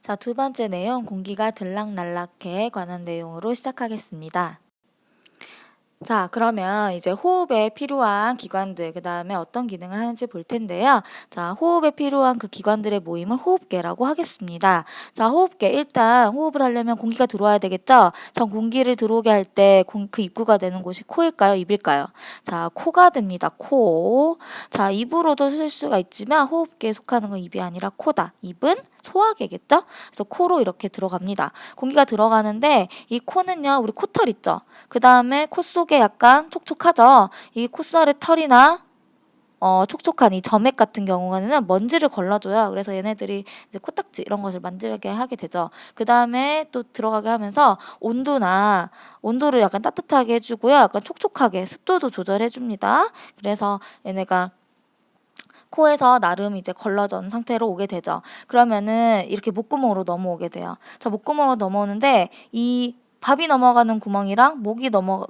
자, 두 번째 내용, 공기가 들락날락해에 관한 내용으로 시작하겠습니다. 자, 그러면 이제 호흡에 필요한 기관들, 그 다음에 어떤 기능을 하는지 볼 텐데요. 자, 호흡에 필요한 그 기관들의 모임을 호흡계라고 하겠습니다. 자, 호흡계. 일단 호흡을 하려면 공기가 들어와야 되겠죠? 전 공기를 들어오게 할 때 그 입구가 되는 곳이 코일까요? 입일까요? 자, 코가 됩니다. 코. 자, 입으로도 쓸 수가 있지만 호흡계에 속하는 건 입이 아니라 코다. 입은 소화계겠죠? 그래서 코로 이렇게 들어갑니다. 공기가 들어가는데 이 코는요, 우리 코털 있죠? 그 다음에 코 속에 약간 촉촉하죠? 이 콧살에 털이나 촉촉한 이 점액 같은 경우에는 먼지를 걸러줘요. 그래서 얘네들이 이제 코딱지 이런 것을 만들게 하게 되죠. 그 다음에 또 들어가게 하면서 온도를 약간 따뜻하게 해주고요. 약간 촉촉하게 습도도 조절해줍니다. 그래서 얘네가 코에서 나름 이제 걸러진 상태로 오게 되죠. 그러면은 이렇게 목구멍으로 넘어오게 돼요. 자, 목구멍으로 넘어오는데 이 밥이 넘어가는 구멍이랑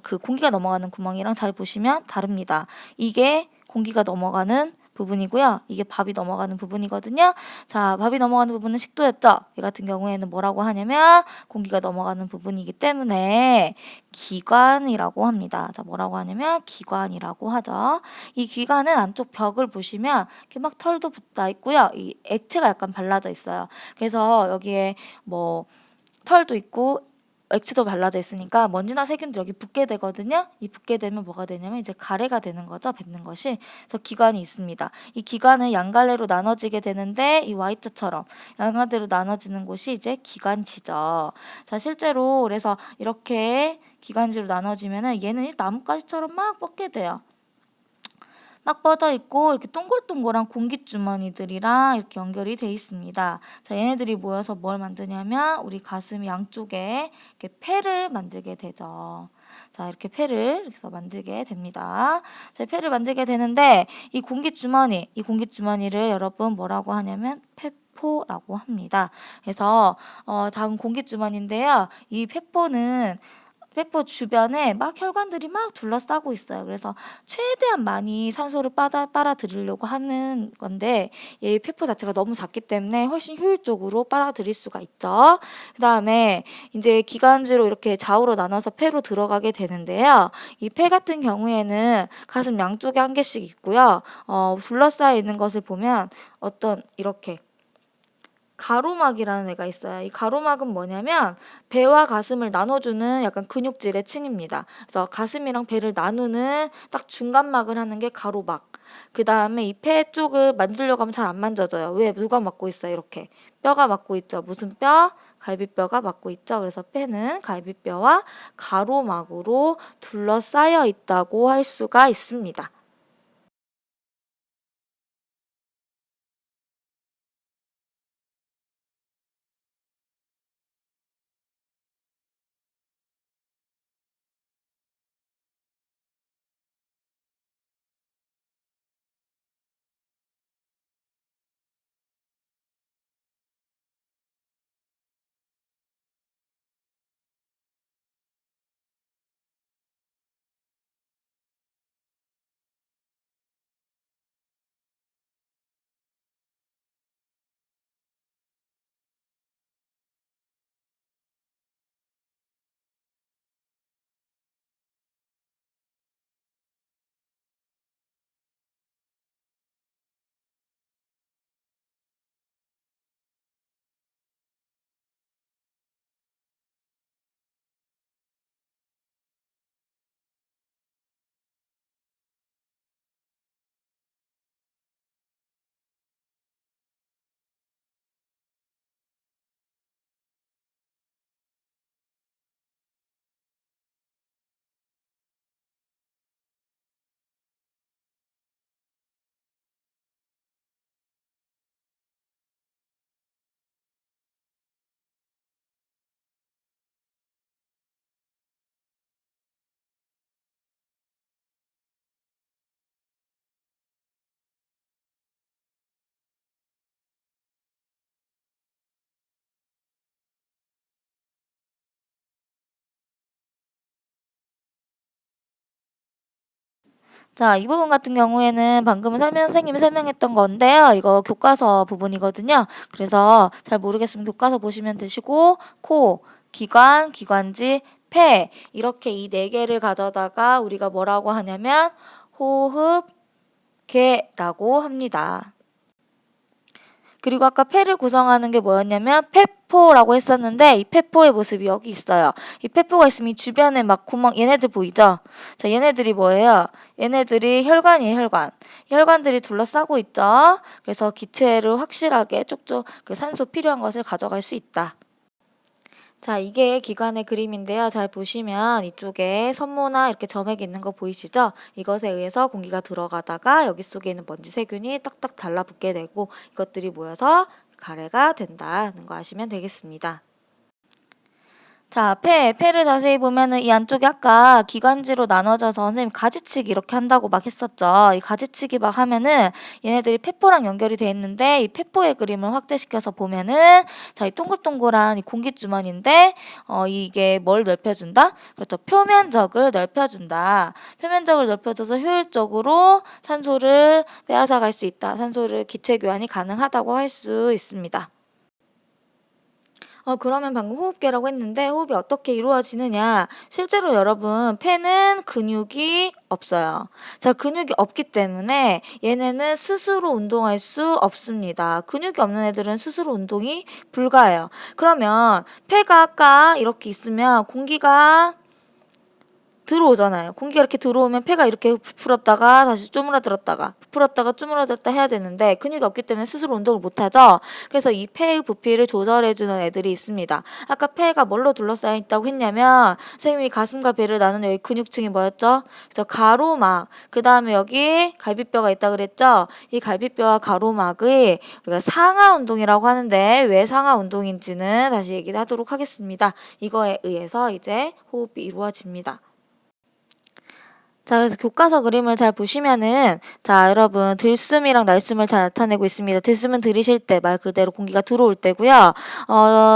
그 공기가 넘어가는 구멍이랑 잘 보시면 다릅니다. 이게 공기가 넘어가는 부분이고요. 이게 밥이 넘어가는 부분이거든요. 자, 밥이 넘어가는 부분은 식도였죠. 이 같은 경우에는 뭐라고 하냐면 공기가 넘어가는 부분이기 때문에 기관이라고 합니다. 자, 뭐라고 하냐면 기관이라고 하죠. 이 기관은 안쪽 벽을 보시면 이렇게 막 털도 붙어 있고요. 이 액체가 약간 발라져 있어요. 그래서 여기에 뭐 털도 있고 액체도 발라져 있으니까 먼지나 세균도 여기 붙게 되거든요. 이 붙게 되면 뭐가 되냐면 이제 가래가 되는 거죠. 뱉는 것이. 그래서 기관이 있습니다. 이 기관은 양갈래로 나눠지게 되는데 이 Y자처럼 양갈래로 나눠지는 곳이 이제 기관지죠. 자, 실제로 그래서 이렇게 기관지로 나눠지면은 얘는 나뭇가지처럼 막 뻗게 돼요. 막 뻗어 있고 이렇게 동글동글한 공기주머니들이랑 이렇게 연결이 돼 있습니다. 자, 얘네들이 모여서 뭘 만드냐면 우리 가슴 양쪽에 이렇게 폐를 만들게 되죠. 자, 이렇게 폐를 이렇게 만들게 됩니다. 자, 폐를 만들게 되는데 이 공기주머니를 여러분 뭐라고 하냐면 폐포라고 합니다. 그래서 다음 공기주머니인데요. 이 폐포 주변에 막 혈관들이 막 둘러싸고 있어요. 그래서 최대한 많이 산소를 빨아들이려고 하는 건데 이 폐포 자체가 너무 작기 때문에 훨씬 효율적으로 빨아들일 수가 있죠. 그 다음에 이제 기관지로 이렇게 좌우로 나눠서 폐로 들어가게 되는데요. 이 폐 같은 경우에는 가슴 양쪽에 한 개씩 있고요. 둘러싸여 있는 것을 보면 이렇게 가로막이라는 애가 있어요. 이 가로막은 뭐냐면 배와 가슴을 나눠주는 약간 근육질의 층입니다. 그래서 가슴이랑 배를 나누는 딱 중간막을 하는 게 가로막. 그 다음에 이 폐 쪽을 만지려고 하면 잘 안 만져져요. 왜? 누가 막고 있어요? 이렇게. 뼈가 막고 있죠. 무슨 뼈? 갈비뼈가 막고 있죠. 그래서 폐는 갈비뼈와 가로막으로 둘러싸여 있다고 할 수가 있습니다. 자, 이 부분 같은 경우에는 방금 선생님이 설명했던 건데요. 이거 교과서 부분이거든요. 그래서 잘 모르겠으면 교과서 보시면 되시고, 코, 기관, 기관지, 폐 이렇게 이 네 개를 가져다가 우리가 뭐라고 하냐면 호흡계라고 합니다. 그리고 아까 폐를 구성하는 게 뭐였냐면 폐포라고 했었는데 이 폐포의 모습이 여기 있어요. 이 폐포가 있으면 이 주변에 막 구멍 얘네들 보이죠? 자, 얘네들이 뭐예요? 얘네들이 혈관이에요, 혈관. 혈관들이 둘러싸고 있죠. 그래서 기체를 확실하게 쪽쪽 그 산소 필요한 것을 가져갈 수 있다. 자, 이게 기관의 그림인데요. 잘 보시면 이쪽에 섬모나 이렇게 점액이 있는 거 보이시죠? 이것에 의해서 공기가 들어가다가 여기 속에 있는 먼지 세균이 딱딱 달라붙게 되고 이것들이 모여서 가래가 된다는 거 아시면 되겠습니다. 자, 폐를 자세히 보면은 이 안쪽에 아까 기관지로 나눠져서 선생님 가지치기 이렇게 한다고 막 했었죠. 이 가지치기 막 하면은 얘네들이 폐포랑 연결이 돼 있는데 이 폐포의 그림을 확대시켜서 보면은 자, 이 동글동글한 이 공기주머니인데 이게 뭘 넓혀준다? 그렇죠. 표면적을 넓혀준다. 표면적을 넓혀줘서 효율적으로 산소를 빼앗아갈 수 있다. 산소를 기체 교환이 가능하다고 할 수 있습니다. 그러면 방금 호흡계라고 했는데 호흡이 어떻게 이루어지느냐? 실제로 여러분 폐는 근육이 없어요. 자, 근육이 없기 때문에 얘네는 스스로 운동할 수 없습니다. 근육이 없는 애들은 스스로 운동이 불가해요. 그러면 폐가 아까 이렇게 있으면 공기가 들어오잖아요. 공기가 이렇게 들어오면 폐가 이렇게 부풀었다가 다시 쪼물어들었다가 부풀었다가 쪼물어들었다 해야 되는데 근육이 없기 때문에 스스로 운동을 못하죠. 그래서 이 폐의 부피를 조절해주는 애들이 있습니다. 아까 폐가 뭘로 둘러싸여 있다고 했냐면 선생님이 가슴과 배를 나누는 여기 근육층이 뭐였죠? 그래서 가로막, 그 다음에 여기 갈비뼈가 있다 그랬죠? 이 갈비뼈와 가로막의 우리가 상하 운동이라고 하는데 왜 상하 운동인지는 다시 얘기를 하도록 하겠습니다. 이거에 의해서 이제 호흡이 이루어집니다. 자, 그래서 교과서 그림을 잘 보시면은 자, 여러분 들숨이랑 날숨을 잘 나타내고 있습니다. 들숨은 들이쉴 때 말 그대로 공기가 들어올 때고요.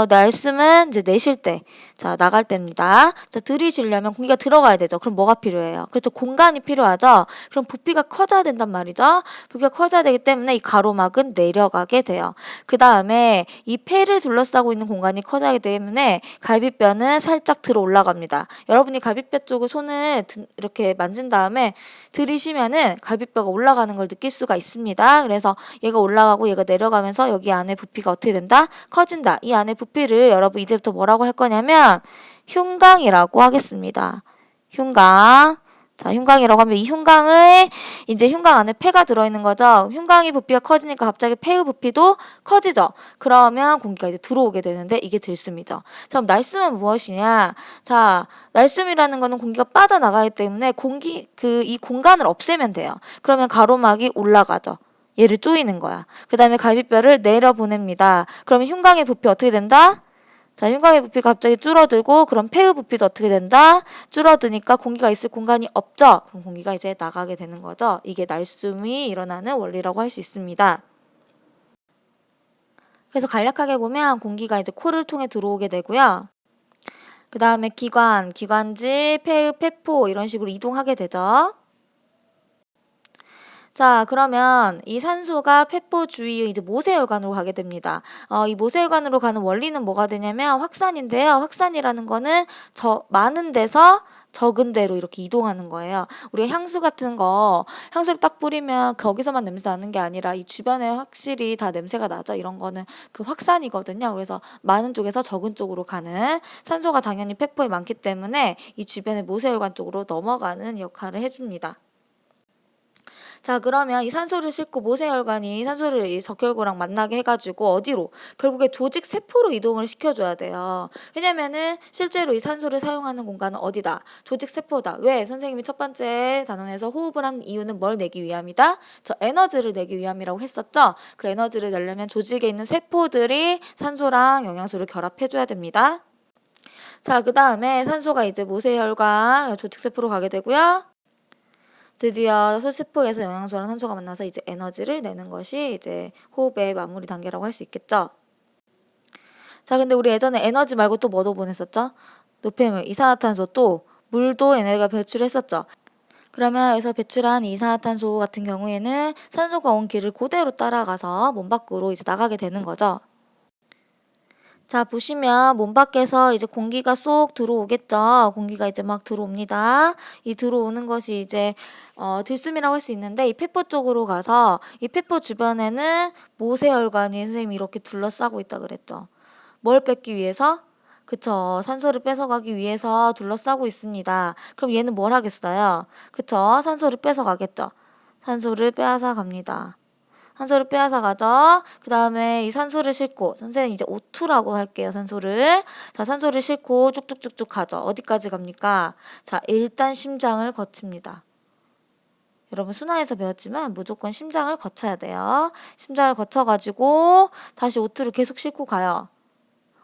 날숨은 이제 내쉴 때, 자, 나갈 때입니다. 자, 들이쉬려면 공기가 들어가야 되죠. 그럼 뭐가 필요해요? 그렇죠. 공간이 필요하죠. 그럼 부피가 커져야 된단 말이죠. 부피가 커져야 되기 때문에 이 가로막은 내려가게 돼요. 그 다음에 이 폐를 둘러싸고 있는 공간이 커져야 하기 때문에 갈비뼈는 살짝 들어 올라갑니다. 여러분이 갈비뼈 쪽을 손을 이렇게 만진 다음에 들이쉬면은 갈비뼈가 올라가는 걸 느낄 수가 있습니다. 그래서 얘가 올라가고 얘가 내려가면서 여기 안에 부피가 어떻게 된다? 커진다. 이 안에 부피를 여러분 이제부터 뭐라고 할 거냐면 흉곽이라고 하겠습니다. 흉곽. 자, 흉곽이라고 하면 이 흉곽을 이제 흉곽 안에 폐가 들어있는 거죠. 흉곽이 부피가 커지니까 갑자기 폐의 부피도 커지죠. 그러면 공기가 이제 들어오게 되는데 이게 들숨이죠. 자, 그럼 날숨은 무엇이냐? 자, 날숨이라는 거는 공기가 빠져나가기 때문에 이 공간을 없애면 돼요. 그러면 가로막이 올라가죠. 얘를 조이는 거야. 그 다음에 갈비뼈를 내려보냅니다. 그러면 흉곽의 부피 어떻게 된다? 자, 흉곽의 부피가 갑자기 줄어들고 그럼 폐의 부피도 어떻게 된다? 줄어드니까 공기가 있을 공간이 없죠? 그럼 공기가 이제 나가게 되는 거죠. 이게 날숨이 일어나는 원리라고 할 수 있습니다. 그래서 간략하게 보면 공기가 이제 코를 통해 들어오게 되고요. 그 다음에 기관, 기관지, 폐의 폐포 이런 식으로 이동하게 되죠. 자, 그러면 이 산소가 폐포 주위의 이제 모세혈관으로 가게 됩니다. 이 모세혈관으로 가는 원리는 뭐가 되냐면 확산인데요. 확산이라는 거는 많은 데서 적은 데로 이렇게 이동하는 거예요. 우리가 향수 같은 거, 향수를 딱 뿌리면 거기서만 냄새 나는 게 아니라 이 주변에 확실히 다 냄새가 나죠. 이런 거는 그 확산이거든요. 그래서 많은 쪽에서 적은 쪽으로 가는 산소가 당연히 폐포에 많기 때문에 이 주변의 모세혈관 쪽으로 넘어가는 역할을 해줍니다. 자, 그러면 이 산소를 싣고 모세혈관이 산소를 이 적혈구랑 만나게 해가지고 어디로? 결국에 조직 세포로 이동을 시켜줘야 돼요. 왜냐면은 실제로 이 산소를 사용하는 공간은 어디다? 조직 세포다. 왜? 선생님이 첫 번째 단원에서 호흡을 한 이유는 뭘 내기 위함이다? 저 에너지를 내기 위함이라고 했었죠? 그 에너지를 내려면 조직에 있는 세포들이 산소랑 영양소를 결합해줘야 됩니다. 자, 그 다음에 산소가 이제 모세혈관 조직세포로 가게 되고요. 드디어 소세포에서 영양소랑 산소가 만나서 이제 에너지를 내는 것이 이제 호흡의 마무리 단계라고 할 수 있겠죠. 자, 근데 우리 예전에 에너지 말고 또 뭐도 보냈었죠? 노폐물, 이산화탄소 또 물도 에너지가 배출했었죠. 그러면 여기서 배출한 이산화탄소 같은 경우에는 산소가 온 길을 그대로 따라가서 몸 밖으로 이제 나가게 되는 거죠. 자, 보시면 몸 밖에서 이제 공기가 쏙 들어오겠죠. 공기가 이제 막 들어옵니다. 이 들어오는 것이 이제 들숨이라고 할 수 있는데, 이 폐포 쪽으로 가서 이 폐포 주변에는 모세혈관이 선생님이 이렇게 둘러싸고 있다 그랬죠. 뭘 뺏기 위해서? 그쵸. 산소를 뺏어가기 위해서 둘러싸고 있습니다. 그럼 얘는 뭘 하겠어요? 그쵸. 산소를 뺏어가겠죠. 산소를 빼앗아 갑니다. 산소를 빼앗아 가죠. 그 다음에 이 산소를 싣고, 선생님 이제 O2라고 할게요, 산소를. 자, 산소를 싣고 쭉쭉쭉쭉 가죠. 어디까지 갑니까? 자, 일단 심장을 거칩니다. 여러분 순화에서 배웠지만 무조건 심장을 거쳐야 돼요. 심장을 거쳐가지고 다시 O2를 계속 싣고 가요.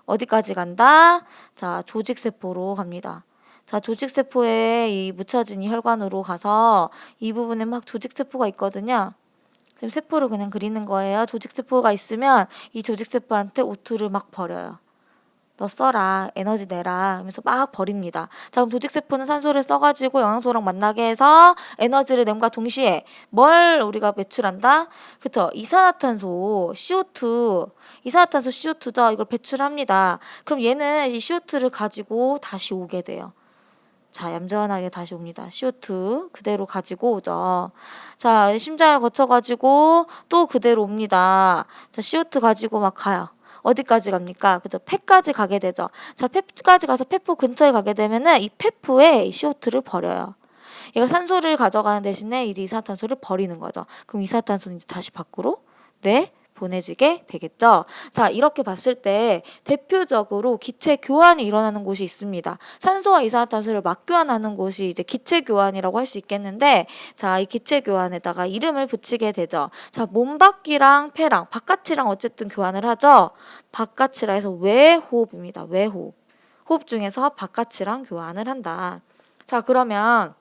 어디까지 간다? 자, 조직세포로 갑니다. 자, 조직세포에 이 묻혀진 이 혈관으로 가서 이 부분에 막 조직세포가 있거든요. 그럼 세포를 그냥 그리는 거예요. 조직세포가 있으면 이 조직세포한테 O2를 막 버려요. 너 써라, 에너지 내라 하면서 막 버립니다. 자, 그럼 조직세포는 산소를 써가지고 영양소랑 만나게 해서 에너지를 냄과 동시에 뭘 우리가 배출한다? 그쵸? 이산화탄소, CO2, 이산화탄소 CO2죠. 이걸 배출합니다. 그럼 얘는 이 CO2를 가지고 다시 오게 돼요. 자, 얌전하게 다시 옵니다. CO2 그대로 가지고 오죠. 자, 심장을 거쳐가지고 또 그대로 옵니다. 자, CO2 가지고 막 가요. 어디까지 갑니까? 그죠? 폐까지 가게 되죠. 자, 폐까지 가서 폐포 근처에 가게 되면은 이 폐포에 이 CO2를 버려요. 얘가 산소를 가져가는 대신에 이 이산화탄소를 버리는 거죠. 그럼 이산화탄소는 이제 다시 밖으로 보내지게 되겠죠. 자, 이렇게 봤을 때 대표적으로 기체 교환이 일어나는 곳이 있습니다. 산소와 이산화탄소를 맞교환하는 곳이 이제 기체 교환이라고 할 수 있겠는데, 자, 이 기체 교환에다가 이름을 붙이게 되죠. 자, 몸밖이랑 폐랑 바깥이랑 어쨌든 교환을 하죠. 바깥이라 해서 외호흡입니다. 외호흡. 호흡 중에서 바깥이랑 교환을 한다. 자, 그러면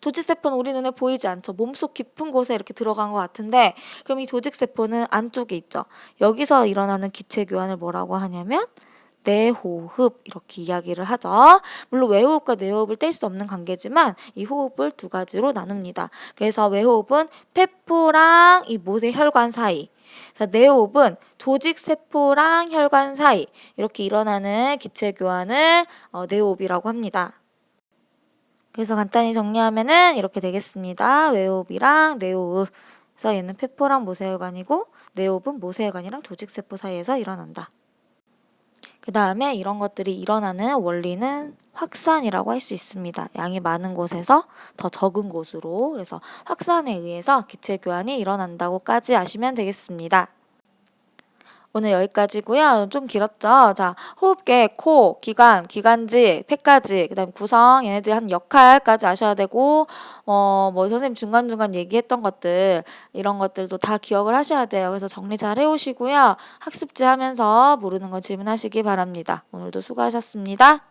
조직세포는 우리 눈에 보이지 않죠. 몸속 깊은 곳에 이렇게 들어간 것 같은데, 그럼 이 조직세포는 안쪽에 있죠. 여기서 일어나는 기체 교환을 뭐라고 하냐면 내호흡 이렇게 이야기를 하죠. 물론 외호흡과 내호흡을 뗄 수 없는 관계지만 이 호흡을 두 가지로 나눕니다. 그래서 외호흡은 폐포랑 이 모세 혈관 사이, 자, 내호흡은 조직세포랑 혈관 사이 이렇게 일어나는 기체 교환을 내호흡이라고 합니다. 그래서 간단히 정리하면은 이렇게 되겠습니다. 외호흡이랑 내호흡. 그래서 얘는 폐포랑 모세혈관이고 내호흡은 모세혈관이랑 조직세포 사이에서 일어난다. 그 다음에 이런 것들이 일어나는 원리는 확산이라고 할 수 있습니다. 양이 많은 곳에서 더 적은 곳으로. 그래서 확산에 의해서 기체 교환이 일어난다고까지 아시면 되겠습니다. 오늘 여기까지고요. 좀 길었죠? 자, 호흡계, 코, 기관, 기관지, 폐까지, 그 다음 구성, 얘네들이 하는 역할까지 아셔야 되고, 뭐 선생님 중간중간 얘기했던 것들, 이런 것들도 다 기억을 하셔야 돼요. 그래서 정리 잘 해오시고요. 학습지 하면서 모르는 거 질문하시기 바랍니다. 오늘도 수고하셨습니다.